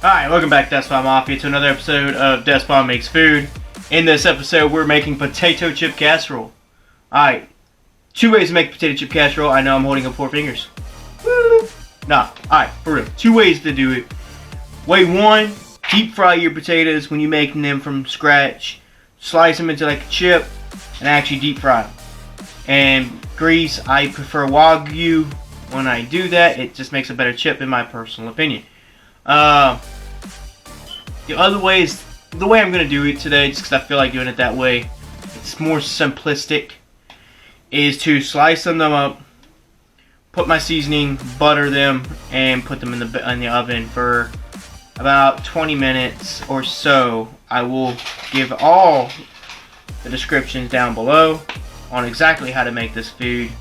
Hi, welcome back DeathSpawn Mafia to another episode of DeathSpawn Makes Food. In this episode, we're making potato chip casserole. Alright, two ways to make potato chip casserole. I know I'm holding up 4 fingers. Woo! Nah, alright, for real. 2 ways to do it. Way 1, deep fry your potatoes when you're making them from scratch. Slice them into like a chip and actually deep fry them. And grease, I prefer Wagyu. When I do that, it just makes a better chip in my personal opinion. The other way is the way I'm going to do it today, just because I feel like doing it that way. It's more simplistic. Is to slice them up, put my seasoning, butter them, and put them in the oven for about 20 minutes or so. I will give all the descriptions down below on exactly how to make this food.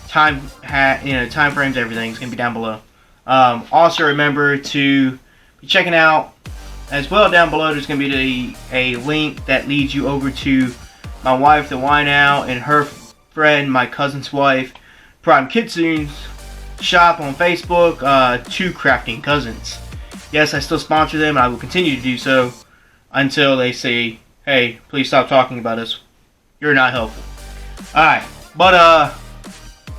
Time frames, everything's going to be down below. Also remember to be checking out as well down below. There's going to be a link that leads you over to my wife, the Wine Out, and her friend, my cousin's wife, Prime Kitsune's shop on Facebook, Two Crafting Cousins. Yes, I still sponsor them, and I will continue to do so until they say, hey, please stop talking about us. You're not helpful. Alright, but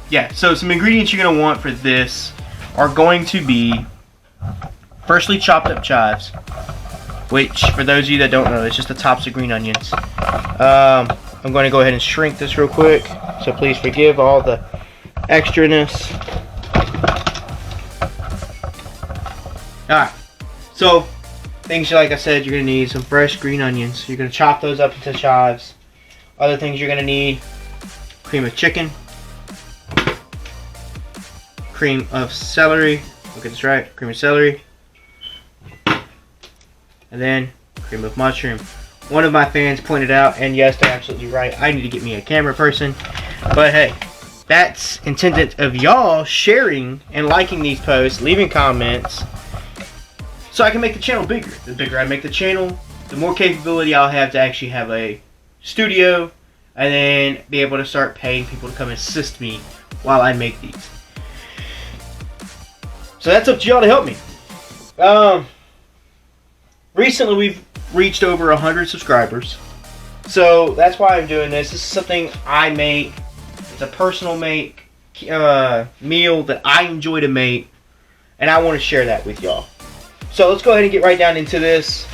yeah, so some ingredients you're going to want for this are going to be freshly chopped up chives, which for those of you that don't know, it's just the tops of green onions. I'm going to go ahead and shrink this real quick, so please forgive all the extraness. Alright, so things like I said, you're going to need some fresh green onions. You're going to chop those up into chives. Other things you're going to need: cream of chicken, cream of celery, look at this right, cream of celery, and then cream of mushroom. One of my fans pointed out, and yes, they're absolutely right, I need to get me a camera person, but hey, that's intended of y'all sharing and liking these posts, leaving comments, so I can make the channel bigger. The bigger I make the channel, the more capability I'll have to actually have a studio, and then be able to start paying people to come assist me while I make these. So that's up to y'all to help me. Recently we've reached over 100 subscribers. So that's why I'm doing this. This is something I make. It's a personal meal that I enjoy to make. And I want to share that with y'all. So let's go ahead and get right down into this.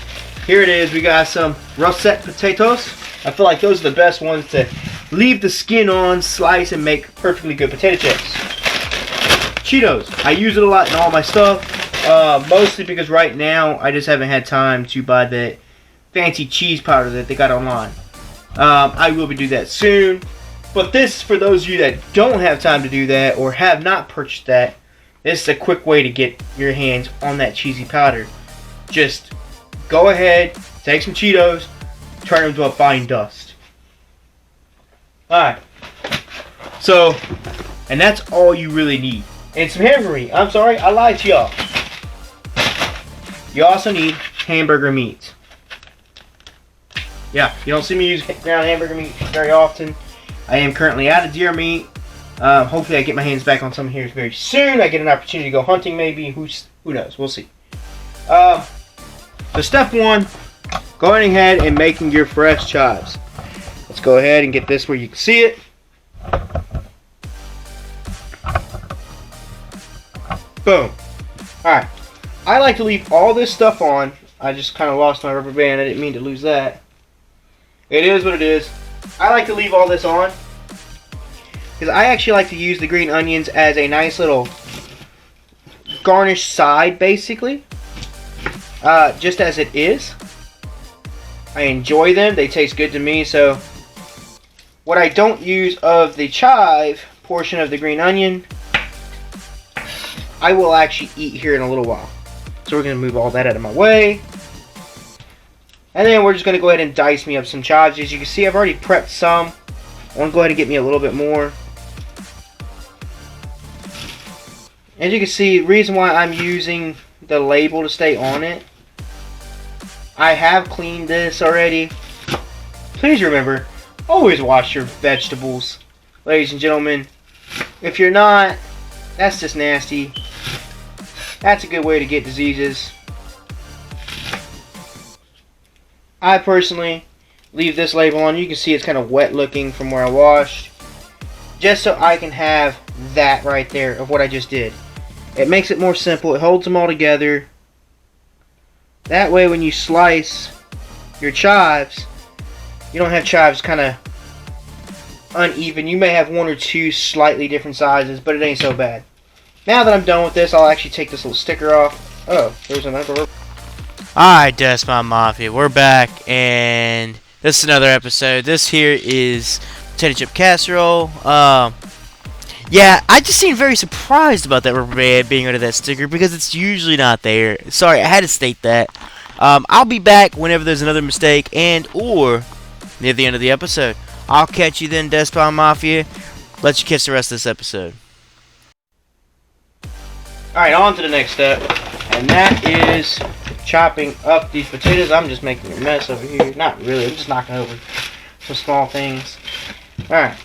Here it is. We got some Russet Potatoes. I feel like those are the best ones to leave the skin on, slice, and make perfectly good potato chips. Cheetos. I use it a lot in all my stuff. Mostly because right now I just haven't had time to buy that fancy cheese powder that they got online. I will be doing that soon. But this, for those of you that don't have time to do that or have not purchased that, this is a quick way to get your hands on that cheesy powder. Just go ahead, take some Cheetos, turn them to a fine dust. Alright. So, and that's all you really need. And some hamburger meat. I'm sorry, I lied to y'all. You also need hamburger meat. Yeah, you don't see me use ground hamburger meat very often. I am currently out of deer meat. Hopefully I get my hands back on some here very soon. I get an opportunity to go hunting maybe. Who knows? We'll see. So step 1, going ahead and making your fresh chives. Let's go ahead and get this where you can see it. Boom. Alright. I like to leave all this stuff on. I just kind of lost my rubber band. I didn't mean to lose that. It is what it is. I like to leave all this on because I actually like to use the green onions as a nice little garnish side, basically. Just as it is. I enjoy them. They taste good to me. So what I don't use of the chive portion of the green onion, I will actually eat here in a little while. So we're going to move all that out of my way. And then we're just going to go ahead and dice me up some chives. As you can see, I've already prepped some. I want to go ahead and get me a little bit more. As you can see, the reason why I'm using the label to stay on it, I have cleaned this already. Please remember, always wash your vegetables, ladies and gentlemen. If you're not, that's just nasty. That's a good way to get diseases. I personally leave this label on. You can see it's kind of wet looking from where I washed, just so I can have that right there of what I just did. It makes it more simple. It holds them all together. That way when you slice your chives, you don't have chives kind of uneven. You may have one or two slightly different sizes, but it ain't so bad. Now that I'm done with this, I'll actually take this little sticker off. Oh, there's another. Alright, DeathSpawn Mafia, we're back, and this is another episode. This here is potato chip casserole. Yeah, I just seem very surprised about that rubber band being rid of that sticker because it's usually not there. Sorry, I had to state that. I'll be back whenever there's another mistake and or near the end of the episode. I'll catch you then, DeathSpawn Mafia. Let you catch the rest of this episode. Alright, on to the next step, and that is chopping up these potatoes. I'm just making a mess over here. Not really, I'm just knocking over some small things. Alright.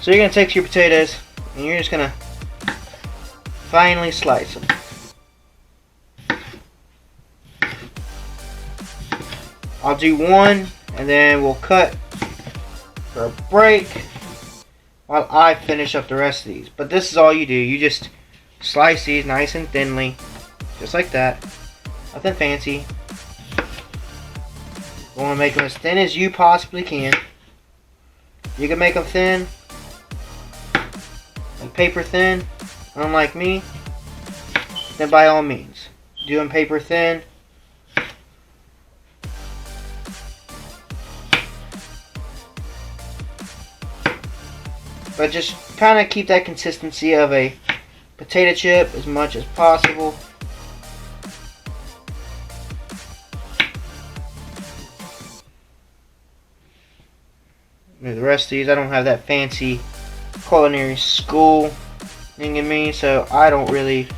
So you're going to take your potatoes, and you're just going to finely slice them. I'll do one, and then we'll cut for a break while I finish up the rest of these. But this is all you do. You just slice these nice and thinly, just like that. Nothing fancy. You want to make them as thin as you possibly can. You can make them thin, like paper thin, unlike me, then by all means, do them paper thin. But just kind of keep that consistency of a potato chip as much as possible. The rest of these, I don't have that fancy culinary school thing in me, so I don't really know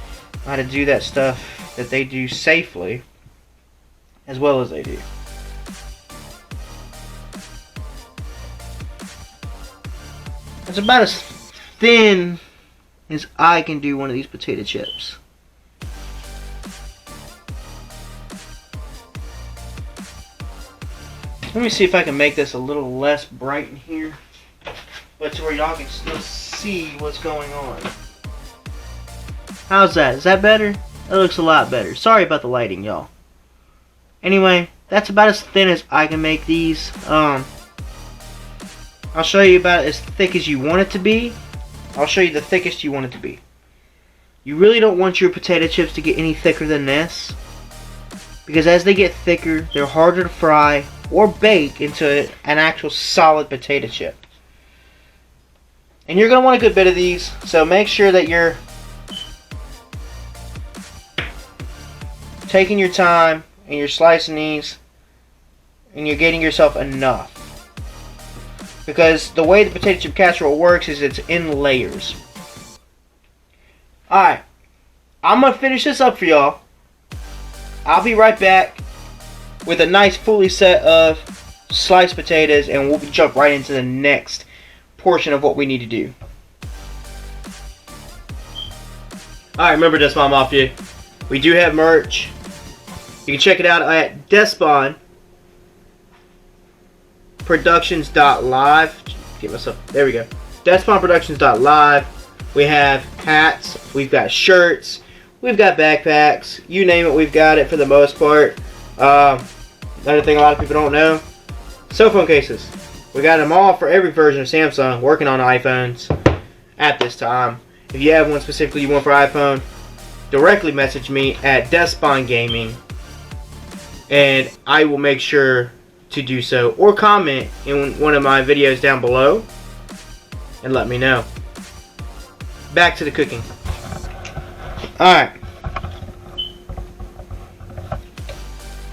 how to do that stuff that they do safely as well as they do. It's about as thin as I can do one of these potato chips. Let me see if I can make this a little less bright in here, but to where y'all can still see what's going on. How's that? Is that better? That looks a lot better. Sorry about the lighting, y'all. Anyway, that's about as thin as I can make these. I'll show you about as thick as you want it to be. I'll show you the thickest you want it to be. You really don't want your potato chips to get any thicker than this, because as they get thicker, they're harder to fry or bake into an actual solid potato chip. And you're going to want a good bit of these, so make sure that you're taking your time and you're slicing these and you're getting yourself enough. Because the way the potato chip casserole works is it's in layers. Alright, I'm going to finish this up for y'all. I'll be right back with a nice fully set of sliced potatoes, and we'll jump right into the next portion of what we need to do. Alright, remember DeathSpawn Mafia, we do have merch. You can check it out at deathspawnproductions.live. Get myself, there we go. deathspawnproductions.live. We have hats, we've got shirts, we've got backpacks, you name it, we've got it for the most part. Another thing a lot of people don't know, cell phone cases. We got them all for every version of Samsung, working on iPhones at this time. If you have one specifically you want for iPhone, directly message me at DeathSpawn Gaming, and I will make sure to do so, or comment in one of my videos down below and let me know. Back to the cooking. Alright.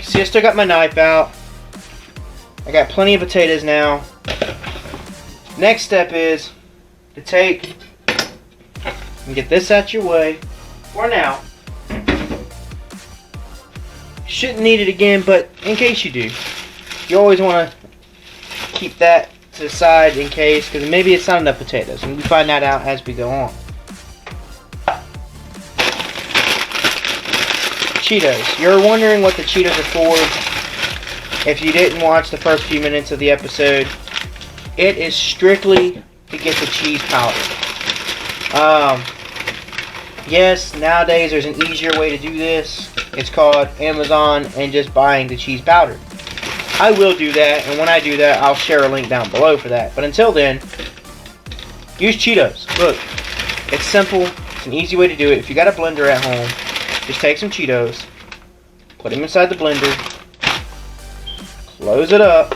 See, I still got my knife out. I got plenty of potatoes now. Next step is to take and get this out your way for now. Shouldn't need it again, but in case you do, you always want to keep that to the side in case, because maybe it's not enough potatoes, and we find that out as we go on. Cheetos. You're wondering what the Cheetos are for. if you didn't watch the first few minutes of the episode, it is strictly to get the cheese powder. Yes, nowadays there's an easier way to do this. It's called Amazon and just buying the cheese powder. I will do that, and when I do that, I'll share a link down below for that. But until then, use Cheetos. Look, it's simple. It's an easy way to do it. If you got a blender at home, just take some Cheetos, put them inside the blender, close it up,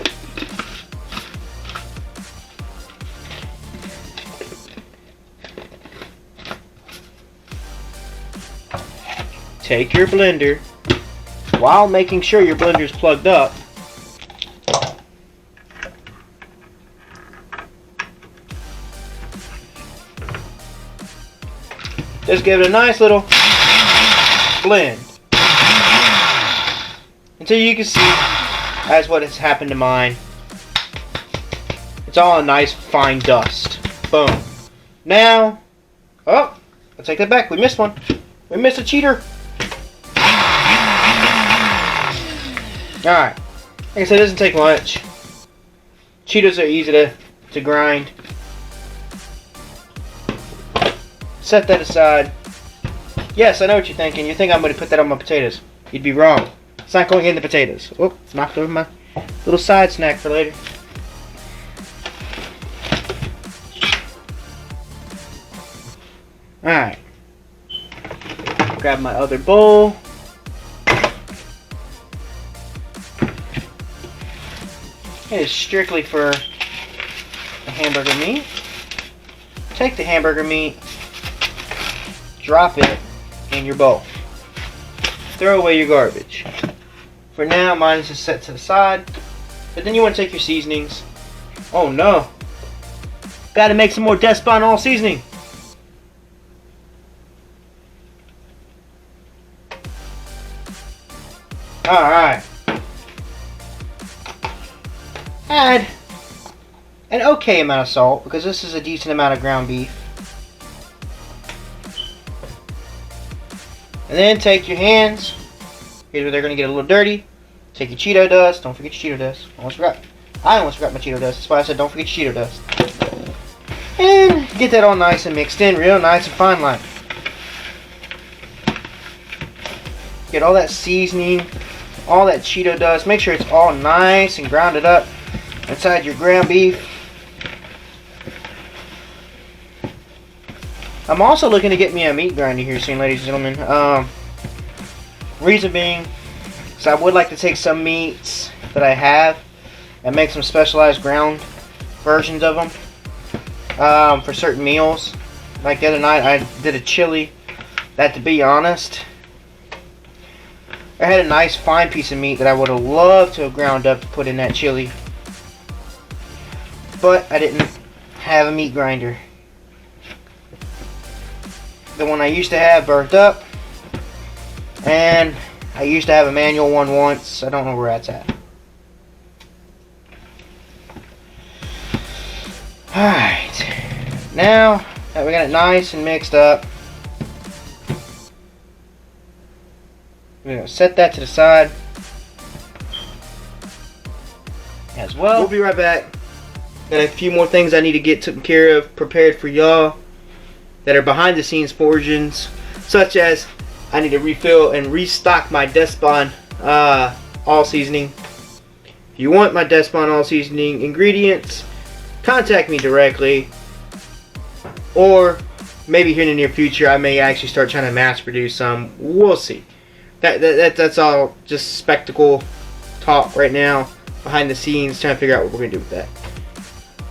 take your blender, while making sure your blender is plugged up, just give it a nice little blend until you can see, as what has happened to mine, it's all a nice fine dust. Boom. Now, oh, I'll take that back. We missed one. We missed a cheater. Alright. Like I said, it doesn't take much. Cheetos are easy to grind. Set that aside. Yes, I know what you're thinking. You think I'm going to put that on my potatoes. You'd be wrong. It's not going in the potatoes. Whoop, knocked over my little side snack for later. Alright. Grab my other bowl. It is strictly for the hamburger meat. Take the hamburger meat, drop it in your bowl. Throw away your garbage. For now, mine is just set to the side. But then you want to take your seasonings. Oh no! Gotta make some more DeathSpawn All Seasoning. Alright. Add an okay amount of salt, because this is a decent amount of ground beef. And then take your hands. Here's where they're going to get a little dirty. Take your Cheeto Dust. Don't forget your Cheeto Dust. I almost forgot my Cheeto Dust. That's why I said don't forget your Cheeto Dust. And get that all nice and mixed in, real nice and fine line. Get all that seasoning, all that Cheeto Dust. Make sure it's all nice and grounded up inside your ground beef. I'm also looking to get me a meat grinder here soon, ladies and gentlemen. Reason being, is I would like to take some meats that I have and make some specialized ground versions of them for certain meals. Like the other night, I did a chili that, to be honest, I had a nice fine piece of meat that I would have loved to have ground up to put in that chili. But I didn't have a meat grinder. The one I used to have burnt up, and I used to have a manual one once. I don't know where that's at. Alright, now that we got it nice and mixed up, we're going to set that to the side as well. We'll be right back. Got a few more things I need to get taken care of, prepared for y'all that are behind the scenes portions, such as I need to refill and restock my DeathSpawn All Seasoning. If you want my DeathSpawn All Seasoning ingredients, contact me directly, or maybe here in the near future I may actually start trying to mass produce some. We'll see. That's all just spectacle talk right now, behind the scenes, trying to figure out what we're going to do with that.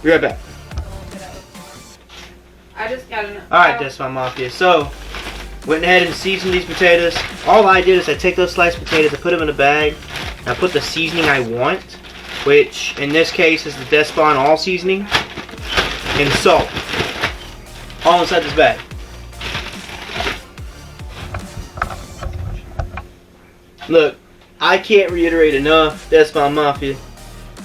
Be right back. I just got an... Alright, DeathSpawn Mafia. So, went ahead and seasoned these potatoes. All I did is I take those sliced potatoes, I put them in a bag, and I put the seasoning I want, which in this case is the DeathSpawn All Seasoning, and salt. All inside this bag. Look, I can't reiterate enough, DeathSpawn Mafia,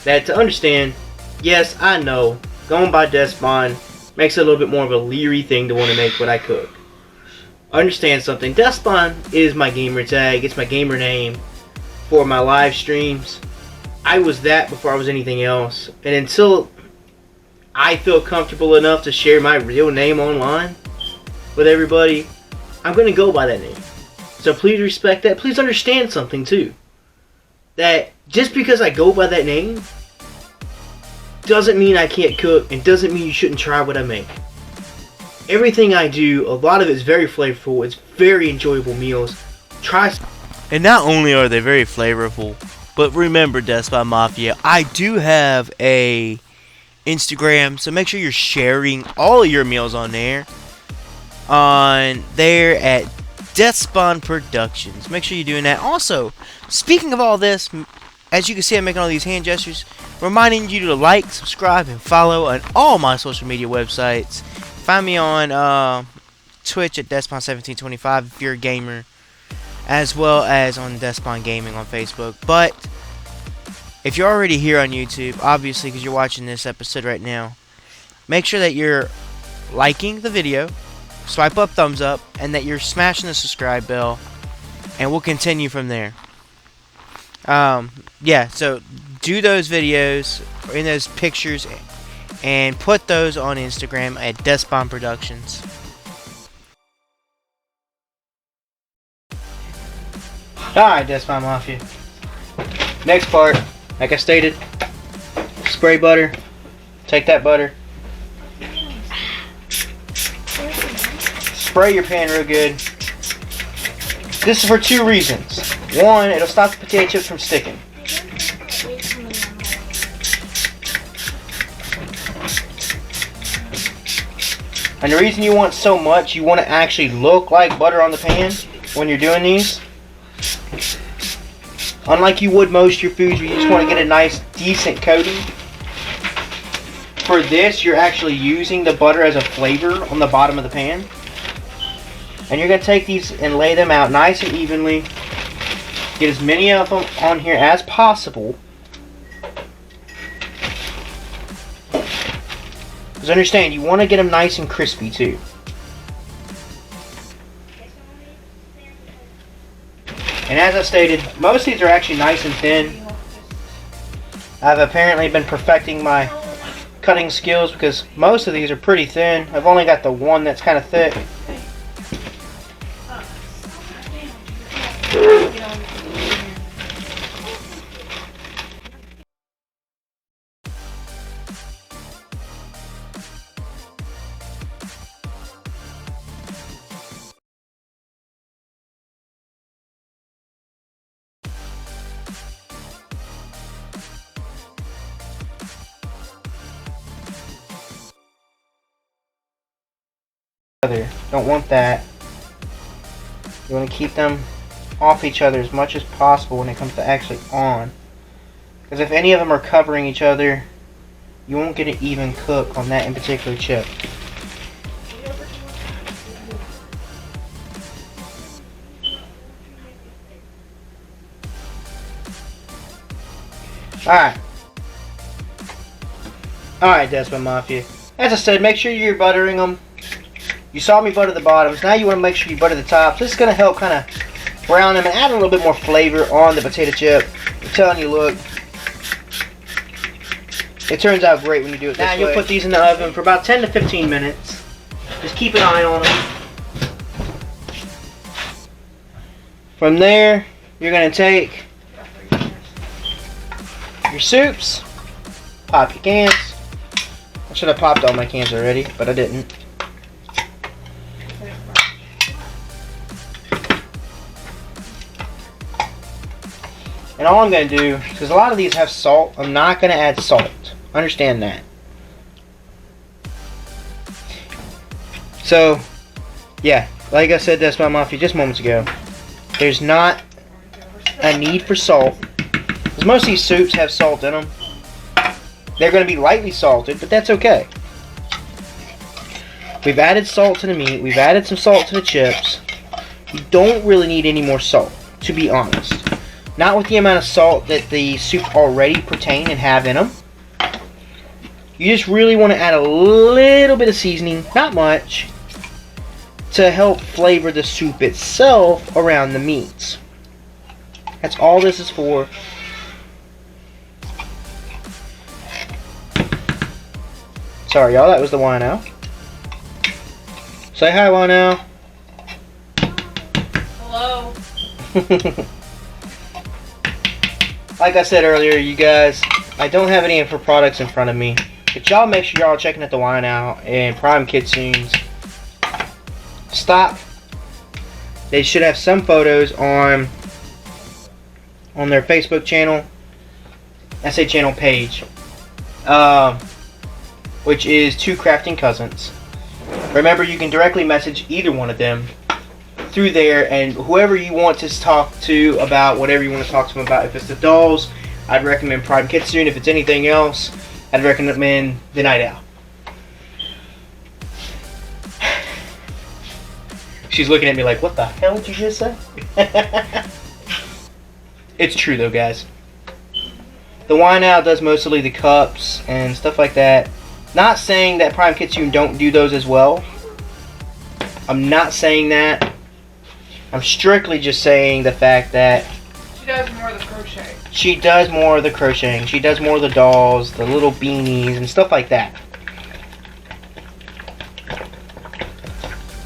that to understand, yes, I know, going by DeathSpawn makes it a little bit more of a leery thing to want to make what I cook. Understand something, DeathSpawn is my gamer tag, it's my gamer name for my live streams. I was that before I was anything else. And until I feel comfortable enough to share my real name online with everybody, I'm going to go by that name. So please respect that. Please understand something too. That just because I go by that name doesn't mean I can't cook, and doesn't mean you shouldn't try what I make. Everything I do, a lot of it is very flavorful. It's very enjoyable meals. Try. And not only are they very flavorful, but remember, DeathSpawn Mafia, I do have a Instagram, so make sure you're sharing all of your meals on there. On there at DeathSpawn Productions. Make sure you're doing that. Also, speaking of all this, as you can see, I'm making all these hand gestures, reminding you to like, subscribe, and follow on all my social media websites. Find me on Twitch at DeathSpawn1725 if you're a gamer, as well as on DeathSpawn Gaming on Facebook. But if you're already here on YouTube, obviously because you're watching this episode right now, make sure that you're liking the video, swipe up, thumbs up, and that you're smashing the subscribe bell, and we'll continue from there. Yeah, so do those videos in those pictures and put those on Instagram at DeathSpawn Productions. Alright, DeathSpawn Mafia. Next part, like I stated, spray butter. Take that butter. Spray your pan real good. This is for two reasons. One, it'll stop the potato chips from sticking. And the reason you want so much, you want to actually look like butter on the pan when you're doing these. Unlike you would most of your foods where you just want to get a nice, decent coating. For this, you're actually using the butter as a flavor on the bottom of the pan. And you're going to take these and lay them out nice and evenly. Get as many of them on here as possible. Because understand, you want to get them nice and crispy too. And as I stated, most of these are actually nice and thin. I've apparently been perfecting my cutting skills because most of these are pretty thin. I've only got the one that's kind of thick. Don't want that. You want to keep them off each other as much as possible when it comes to actually on. Because if any of them are covering each other, you won't get an even cook on that in particular chip. Alright. Alright, DeathSpawn Mafia. As I said, make sure you're buttering them. You saw me butter the bottoms. Now you want to make sure you butter the tops. This is going to help kind of brown them and add a little bit more flavor on the potato chip. I'm telling you, look. It turns out great when you do it this way. Now you'll put these in the oven for about 10 to 15 minutes. Just keep an eye on them. From there, you're going to take your soups. Pop your cans. I should have popped all my cans already, but I didn't. And all I'm going to do, because a lot of these have salt, I'm not going to add salt. Understand that. So, yeah, like I said, DeathSpawn Mafia just moments ago, there's not a need for salt. Because most of these soups have salt in them. They're going to be lightly salted, but that's okay. We've added salt to the meat. We've added some salt to the chips. You don't really need any more salt, to be honest. Not with the amount of salt that the soup already pertain and have in them. You just really want to add a little bit of seasoning, not much, to help flavor the soup itself around the meats. That's all this is for. Sorry, y'all. That was the wine now. Say hi, wine now. Hello. Like I said earlier, you guys, I don't have any info products in front of me. But y'all make sure y'all are checking out the wine out and Prime Kitsune's stock. They should have some photos on their Facebook channel. I say channel page. Which is Two Crafting Cousins. Remember, you can directly message either one of them through there, and whoever you want to talk to about whatever you want to talk to them about. If it's the dolls, I'd recommend Prime Kitsune. If it's anything else, I'd recommend the Night Owl. She's looking at me like, what the hell did you just say? It's true though, guys. The Wine Owl does mostly the cups and stuff like that. Not saying that Prime Kitsune don't do those as well. I'm not saying that. I'm strictly just saying the fact that She does more of the crochet. she does more of the crocheting. She does more of the dolls, the little beanies, and stuff like that.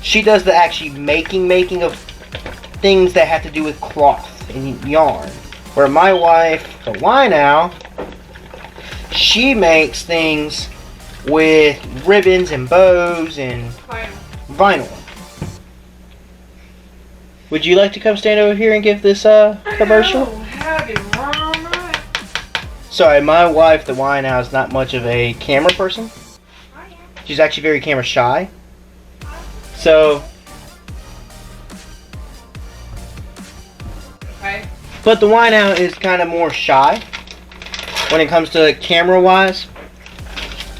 She does the actually making of things that have to do with cloth and yarn. Where my wife, the Wine Owl, she makes things with ribbons and bows and vinyl. Would you like to come stand over here and give this commercial? Sorry, my wife, the Wine Owl, is not much of a camera person. She's actually very camera shy. So, but the Wine Owl is kind of more shy when it comes to camera wise.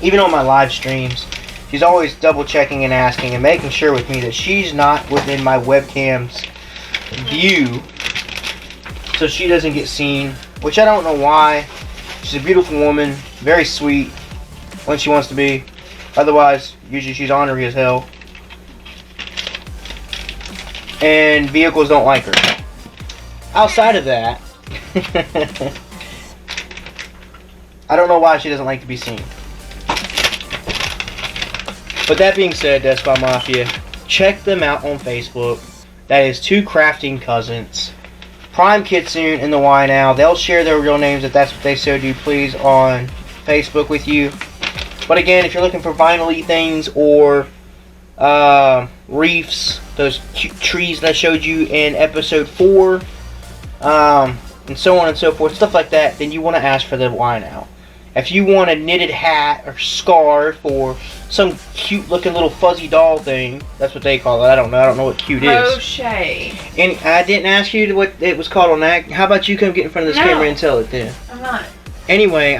Even on my live streams, she's always double checking and asking and making sure with me that she's not within my webcam's view, so she doesn't get seen, which I don't know why. She's a beautiful woman, very sweet when she wants to be. Otherwise, usually she's ornery as hell. And vehicles don't like her. Outside of that, I don't know why she doesn't like to be seen. But that being said, DeathSpawn Mafia, check them out on Facebook. That is Two Crafting Cousins. Prime Kitsune and the Wine Owl. They'll share their real names if that's what they so do, please, on Facebook with you. But again, if you're looking for vinyl-y things or reefs, those cute trees that I showed you in episode 4, and so on and so forth, stuff like that, then you want to ask for the Wine Owl. If you want a knitted hat or scarf or some cute looking little fuzzy doll thing, that's what they call it. I don't know what cute is. Crochet. And I didn't ask you what it was called on that. How about you come get in front of this camera and tell it then? I'm not. Anyway,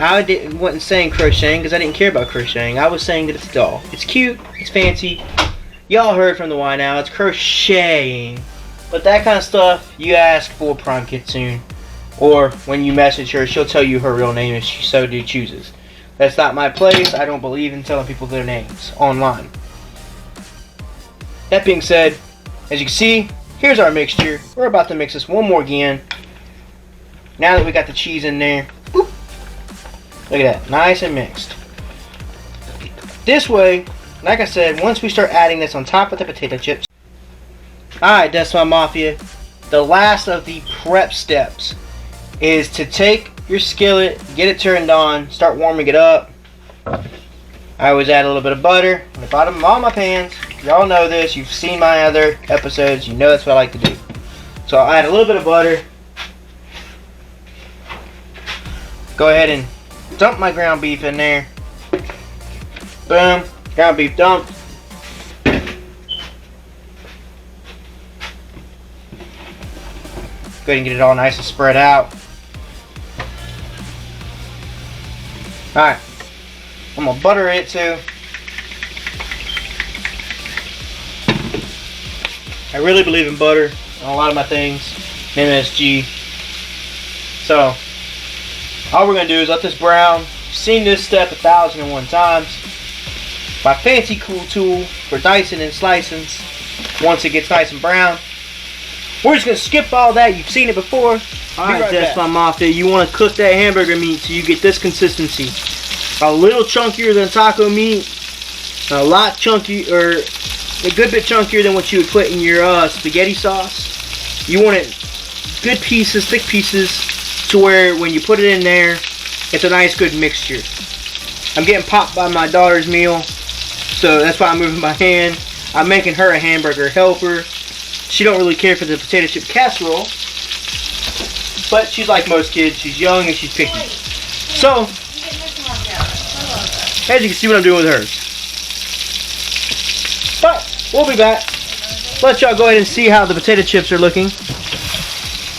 wasn't saying crocheting because I didn't care about crocheting. I was saying that it's a doll. It's cute. It's fancy. Y'all heard from the Wine Owl. It's crocheting. But that kind of stuff, you ask for Prime Kitsune. Or when you message her, she'll tell you her real name if she so do chooses. That's not my place. I don't believe in telling people their names online. That being said, as you can see, here's our mixture. We're about to mix this one more again. Now that we got the cheese in there, boop, look at that, nice and mixed. This way, like I said, once we start adding this on top of the potato chips. Alright, DeathSpawn Mafia, the last of the prep steps is to take your skillet, get it turned on, start warming it up. I always add a little bit of butter on the bottom of all my pans. Y'all know this, you've seen my other episodes, you know that's what I like to do. So I'll add a little bit of butter. Go ahead and dump my ground beef in there. Boom, ground beef dumped. Go ahead and get it all nice and spread out. Alright, I'm going to butter it too. I really believe in butter on a lot of my things. MSG. So, all we're going to do is let this brown. You've seen this step 1,001 times. My fancy cool tool for dicing and slicing. Once it gets nice and brown, we're just going to skip all that. You've seen it before. Alright, DeathSpawn Mafia, you want to cook that hamburger meat so you get this consistency. A little chunkier than taco meat, A lot chunky, or a good bit chunkier than what you would put in your spaghetti sauce. You want it good pieces, thick pieces, to where when you put it in there, it's a nice good mixture. I'm getting popped by my daughter's meal, so that's why I'm moving my hand. I'm making her a hamburger helper. She don't really care for the potato chip casserole, but she's like most kids. She's young and she's picky. So, as you can see what I'm doing with hers. But, we'll be back. Let y'all go ahead and see how the potato chips are looking.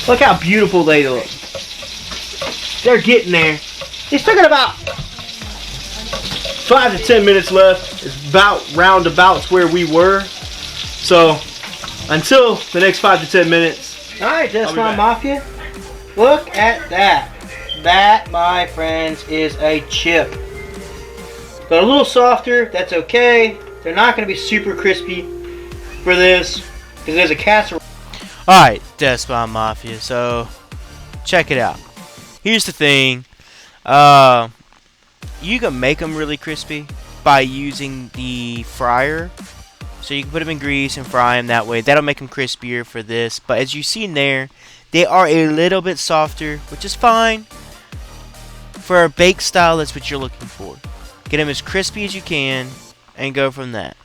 Look how beautiful they look. They're getting there. They still got about 5 to 10 minutes left. It's about roundabouts where we were. So, until the next 5 to 10 minutes. Alright, DeathSpawn Mafia. Look at that. That, my friends, is a chip. They're a little softer. That's okay. They're not going to be super crispy for this, because there's a casserole. Alright, DeathSpawn Mafia, so check it out. Here's the thing. You can make them really crispy by using the fryer. So you can put them in grease and fry them that way. That'll make them crispier for this. But as you see in there, they are a little bit softer, which is fine. For a bake style, that's what you're looking for. Get them as crispy as you can and go from that.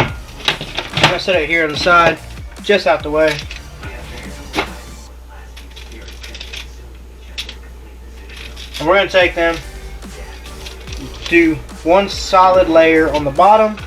I'm going to set it here on the side, just out the way. And we're going to take them, do one solid layer on the bottom.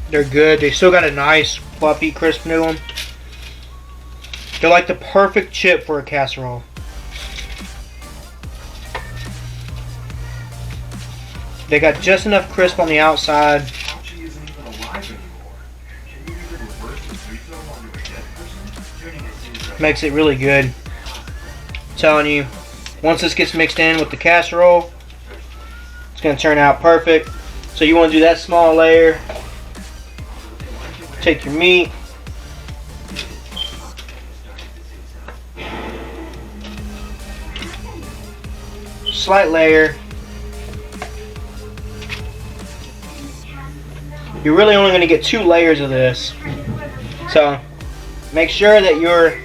They're good. They still got a nice fluffy crisp to them. They're like the perfect chip for a casserole. They got just enough crisp on the outside. Makes it really good. I'm telling you, once this gets mixed in with the casserole, it's going to turn out perfect. So you want to do that small layer. Take your meat. Slight layer. You're really only going to get 2 layers of this. So make sure that you're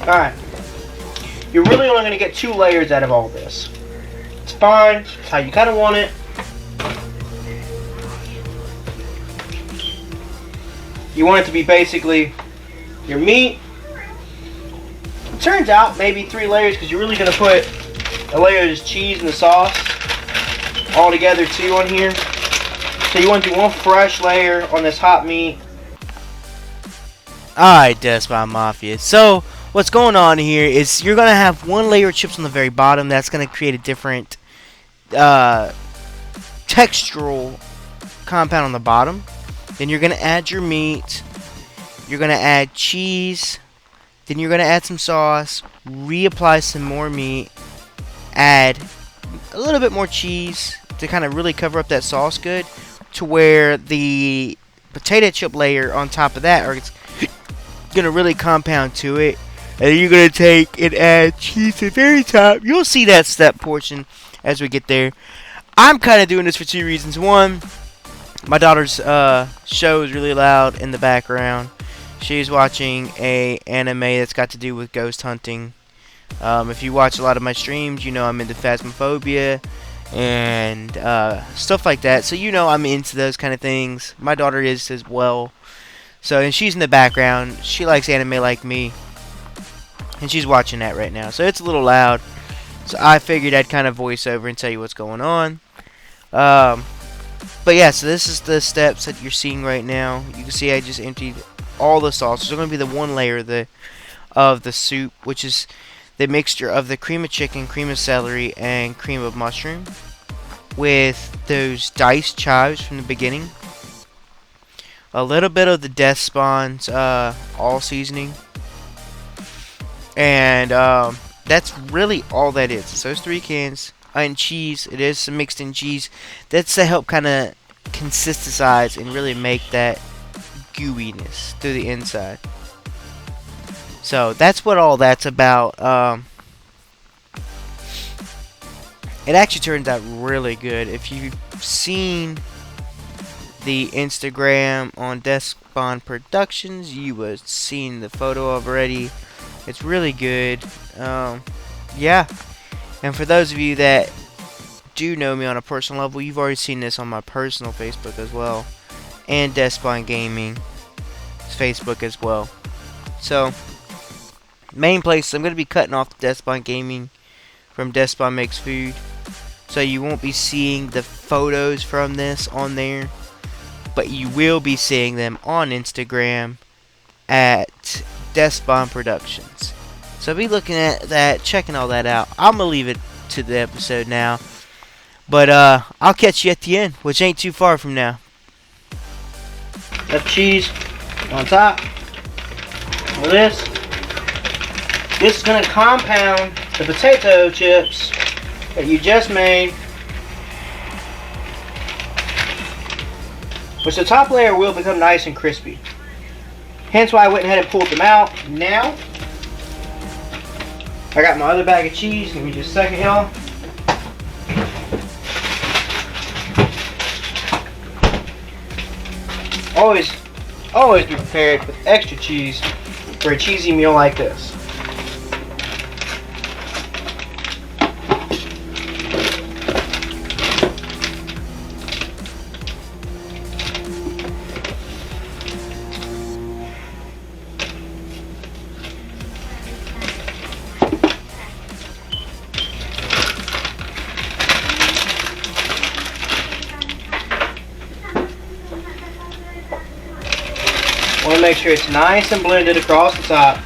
alright. You're really only going to get 2 layers out of all this. It's fine. It's how you kind of want it. You want it to be basically your meat. It turns out maybe 3 layers because you're really going to put a layer of cheese and the sauce all together too on here. So you want to do one fresh layer on this hot meat. Alright, DeathSpawn Mafia. So what's going on here is you're going to have 1 layer of chips on the very bottom. That's going to create a different textural compound on the bottom. Then you're going to add your meat. You're going to add cheese. Then you're going to add some sauce. Reapply some more meat. Add a little bit more cheese to kind of really cover up that sauce good. To where the potato chip layer on top of that are going to really compound to it. And then you're going to take and add cheese to the very top. You'll see that step portion as we get there. I'm kind of doing this for 2 reasons. One, my daughter's show is really loud in the background. She's watching a anime that's got to do with ghost hunting. If you watch a lot of my streams, you know I'm into phasmophobia and stuff like that. So you know I'm into those kind of things. My daughter is as well. So, and she's in the background. She likes anime like me. And she's watching that right now. So it's a little loud. So I figured I'd kind of voice over and tell you what's going on. But But yeah, so this is the steps that you're seeing right now. You can see I just emptied all the sauce. There's going to be the one layer of the soup, which is the mixture of the cream of chicken, cream of celery, and cream of mushroom, with those diced chives from the beginning. A little bit of the DeathSpawn's All Seasoning. And that's really all that is. It's those 3 cans. And cheese. It is some mixed in cheese. That's to help kind of consistentize and really make that gooiness through the inside. So that's what all that's about. It actually turns out really good. If you've seen the Instagram on DeathSpawn Productions, you have seen the photo of already. It's really good. Yeah. And for those of you that do know me on a personal level, you've already seen this on my personal Facebook as well, and DeathSpawn Gaming's Facebook as well. So, main place, I'm going to be cutting off the DeathSpawn Gaming from DeathSpawn Makes Food, so you won't be seeing the photos from this on there, but you will be seeing them on Instagram at DeathSpawn Productions. So be looking at that, checking all that out. I'm going to leave it to the episode now. But I'll catch you at the end, which ain't too far from now. Got the cheese on top. With this. This is going to compound the potato chips that you just made. Which the top layer will become nice and crispy. Hence why I went ahead and pulled them out. Now, I got my other bag of cheese. Give me just a second, y'all. Always be prepared with extra cheese for a cheesy meal like this. Want to make sure it's nice and blended across the top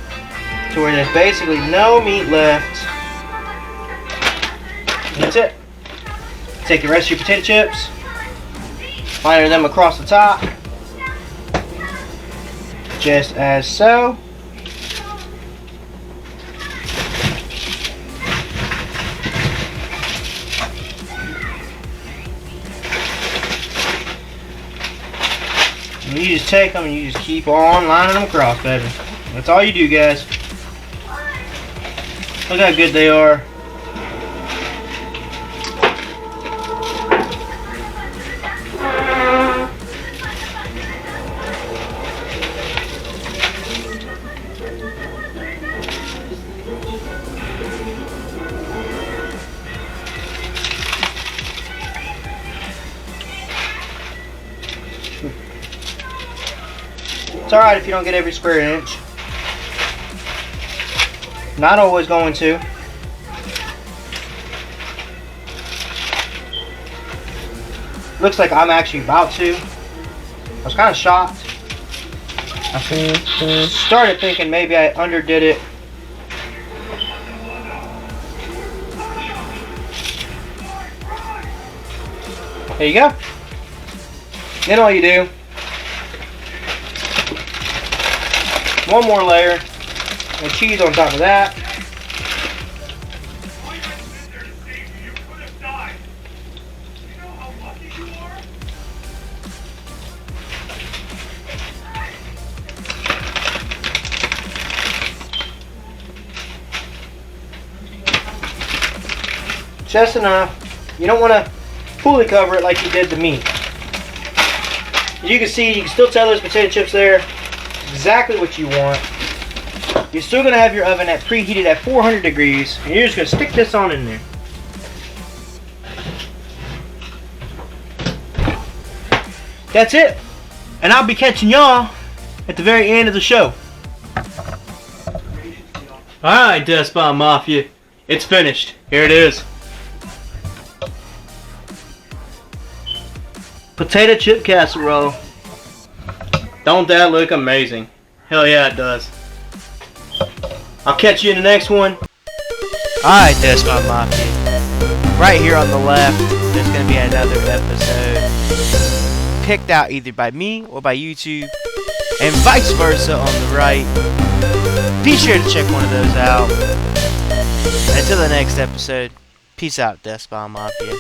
to where there's basically no meat left. That's it. Take the rest of your potato chips, line them across the top, just as so. You just take them and you just keep on lining them across, baby. That's all you do, guys. Look how good they are. It's alright if you don't get every square inch. Not always going to. Looks like I'm actually about to. I was kind of shocked. I started thinking maybe I underdid it. There you go. Then all you do, one more layer of cheese on top of that. Just enough. You don't want to fully cover it like you did the meat. As you can see, you can still tell those potato chips there. Exactly what you want. You're still going to have your oven at preheated at 400 degrees. And you're just going to stick this on in there. That's it. And I'll be catching y'all at the very end of the show. Alright, DeathSpawn Mafia. It's finished. Here it is. Potato chip casserole. Don't that look amazing? Hell yeah, it does. I'll catch you in the next one. Alright, DeathSpawn Mafia. Right here on the left, there's going to be another episode picked out either by me or by YouTube, and vice versa on the right. Be sure to check one of those out. Until the next episode, peace out, DeathSpawn Mafia.